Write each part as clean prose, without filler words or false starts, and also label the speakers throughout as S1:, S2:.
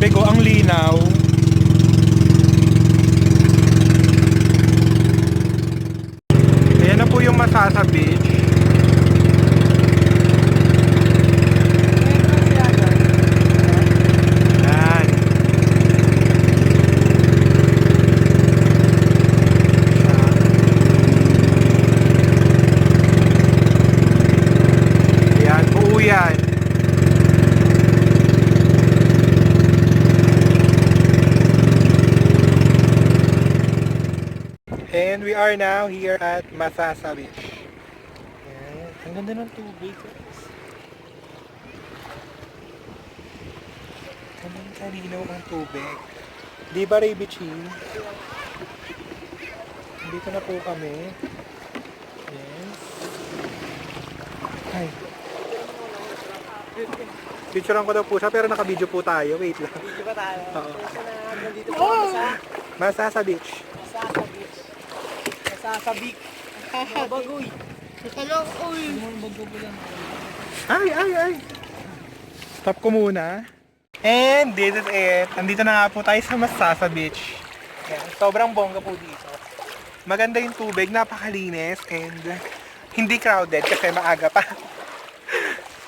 S1: tubig oh, ang linaw. Ayan na po yung Masasa Beach. Ayan. Ayan, buo yan. And we are now here at Masasa Beach. Ayan. Ang ganda ng tubig. Ang kalinaw ang tubig. Di ba, Ray Bichin? Dito na po kami. Yes. Ay. Picturean ko daw po siya pero naka-video po tayo. Wait lang.
S2: Video ba tayo?
S1: Oo.
S2: Nandito po kami sa
S1: Masasa Beach.
S2: Masasa Beach. Masasa Beach. Bagoy. Hello, uy.
S1: Ay. Stop ko muna. And this is it. Andito na nga po tayo sa Masasa Beach. Ayan, sobrang bongga po dito. Maganda yung tubig, napakalinis and hindi crowded kasi maaga pa.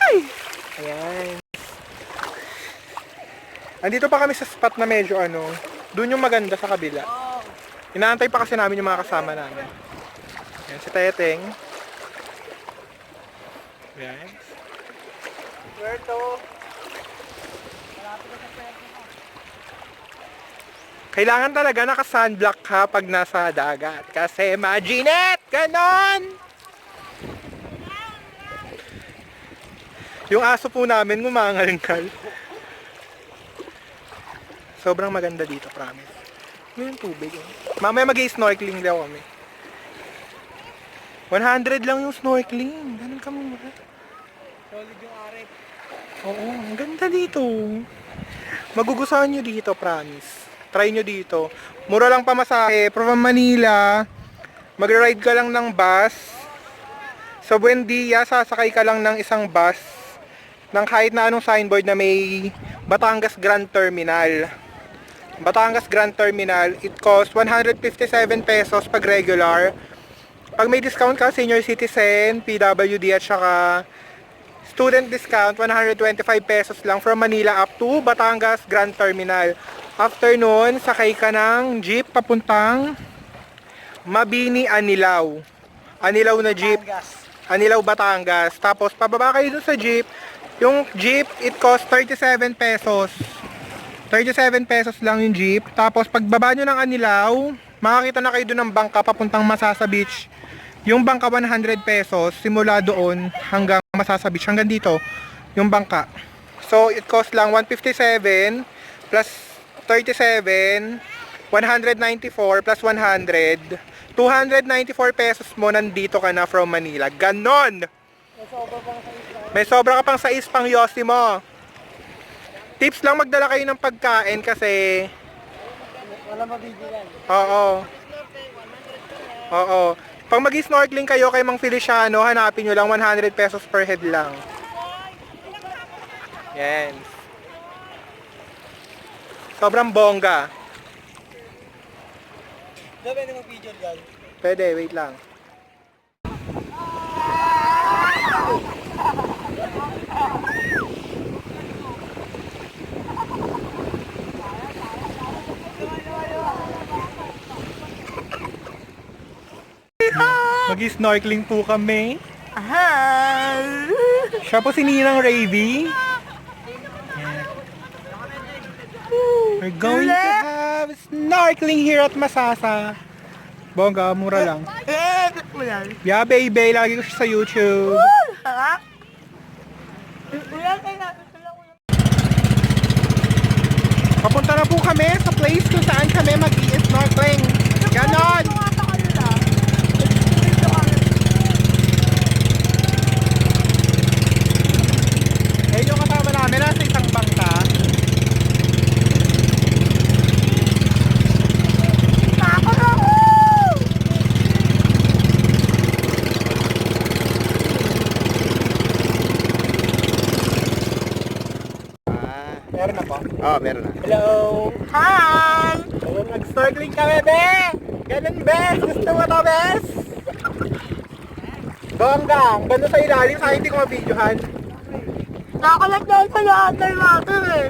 S1: Ay! Ayan. Andito pa kami sa spot na medyo doon yung maganda sa kabila. Inaantay pa kasi namin yung mga kasama namin. Ayan, si Teteng. Ayan.
S2: Puerto.
S1: Kailangan talaga naka-sunblock ka pag nasa dagat. Kasi maginit! Ganon! Yung aso po namin ngumangalngkal. Sobrang maganda dito, promise. May yung tubig. Mamaya mag-i-snorkeling daw kami. 100 lang yung snorkeling. Ganun kami mura.
S2: Solid yung arit.
S1: Oo, ang ganda dito. Magugustuhan nyo dito, promise. Try nyo dito. Mura lang pamasahe. From Manila, mag-ride ka lang ng bus. Sa Buendia, sasakay ka lang ng isang bus ng kahit na anong signboard na may Batangas Grand Terminal. Batangas Grand Terminal, it costs 157 pesos pag regular. Pag may discount ka, senior citizen, PWD at saka student discount, 125 pesos lang from Manila up to Batangas Grand Terminal. After nun, sakay ka ng jeep papuntang Mabini, Anilao. Anilao na jeep. Anilao, Batangas. Tapos, pababa kayo dun sa jeep. Yung jeep, it costs 37 pesos. 37 pesos lang yung jeep. Tapos, pagbaba nyo ng Anilao, makakita na kayo dun ng bangka papuntang Masasa Beach. Yung bangka, 100 pesos. Simula doon hanggang Masasa Beach. Hanggang dito, yung bangka. So, it costs lang 157 plus 37, 194 plus 100, 294 pesos mo nandito ka na from Manila. Ganon! May sobra ka pang sa pang yosi mo. Tips lang, magdala kayo ng pagkain kasi
S2: Wala mabibilan.
S1: Oo. Pag mag-snorkeling kayo kay Mang Feliciano, hanapin nyo lang 100 pesos per head lang. Yan. Sobrang bongga.
S2: Pwede mag-video dyan.
S1: Pwede, wait lang. Mag-snorkeling po kami. Siya po si Ninang Ravy. We're going to have snorkeling here at Masasa. Bongga, mura lang. Yeah, baby. Lagi ko siya sa YouTube. Papunta na po kami sa place kung saan kami mag-i-snorkeling. Ganon! Ayun yung kasama namin, nasa isang bangka. Meron na po.
S3: Oh, meron na.
S1: Hello! Hi! Ayun, nag-snorkeling kami, be! Ganun, bes! Gusto mo to, bes? Bongga! Ang ganda sa ilalim, sa hindi ko mabidyohan. Nakalat na sa underwater eh.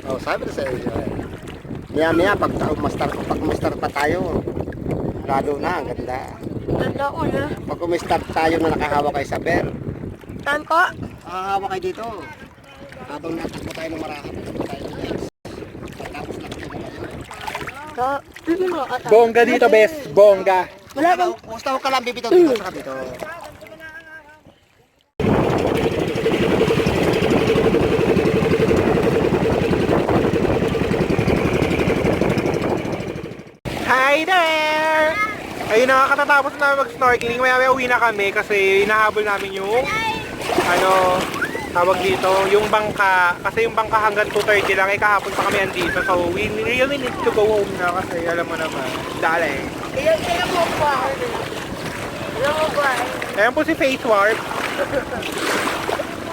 S3: Oh, sabi na sa iyo. Maya pag umastar pa tayo, lalo na, ang ganda.
S4: Ganda ko na.
S3: Pag umistart tayo na nakahawak kayo sa bear,
S4: Saan ko?
S3: nakahawak kayo dito. Habang natakbo tayo ng marami, natakbo tayo ng legs. Tapos nakikita tayo.
S4: Dito mo ata.
S1: Bongga dito, bes! Bongga!
S4: Wala bang
S3: Basta huwag ka lang bibitaw dito sa dito.
S1: Hi there! Ayun na, katatapos na mag-snorkeling. Maya uwi na kami kasi hinahabol namin yung tawag dito, yung bangka. Kasi yung bangka hanggang 2:30 lang, kahapon pa kami andito. So, we really need to go home na kasi alam mo naman. Dali.
S4: Ilan mo ko ako nila? Ilan mo ko ako?
S1: Ayan po si Face Warp.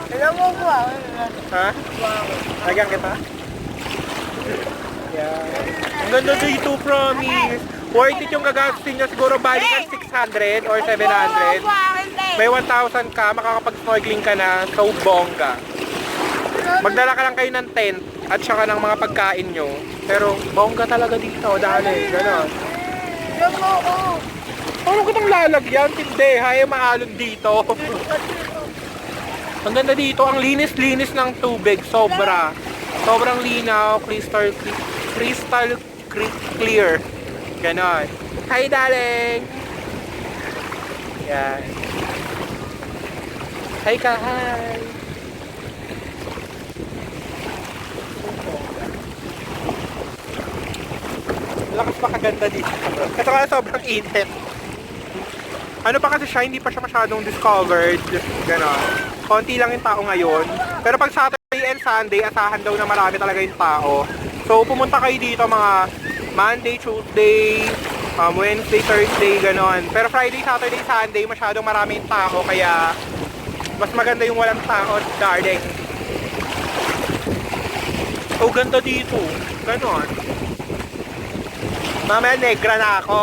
S4: Ilan mo ko ako nila?
S1: Ha? Lagyan kita? Yeah. Ang ganda dito, promise. Worth it yung gagastusin nyo. Siguro balikan 600 or 700. May 1,000 ka, makakapag-snorkeling ka na. So, bongga. Magdala ka lang kayo ng tent at saka ng mga pagkain nyo. Pero, bongga talaga dito. Dali, gano'n.
S4: Ilan mo ko?
S1: Paano kitang lalagyan? Hindi, hay maalon dito. Ang ganda dito, ang linis-linis ng tubig, sobra. Sobrang linaw, crystal clear. Ganon. Hi, darling! Yan. Hi ka, hi! Lakas pa kaganda dito. Ito kaya sobrang init. Ano pa kasi siya, hindi pa siya masyadong discovered. Ganon. Konti lang yung tao ngayon. Pero pag Saturday and Sunday, asahan daw na marami talaga yung tao. So, pumunta kayo dito mga Monday, Tuesday, Wednesday, Thursday, ganon. Pero Friday, Saturday, Sunday, masyadong marami yung tao. Kaya, mas maganda yung walang tao, darling. So, ganda dito. Ganon. Mamaya, negra na ako.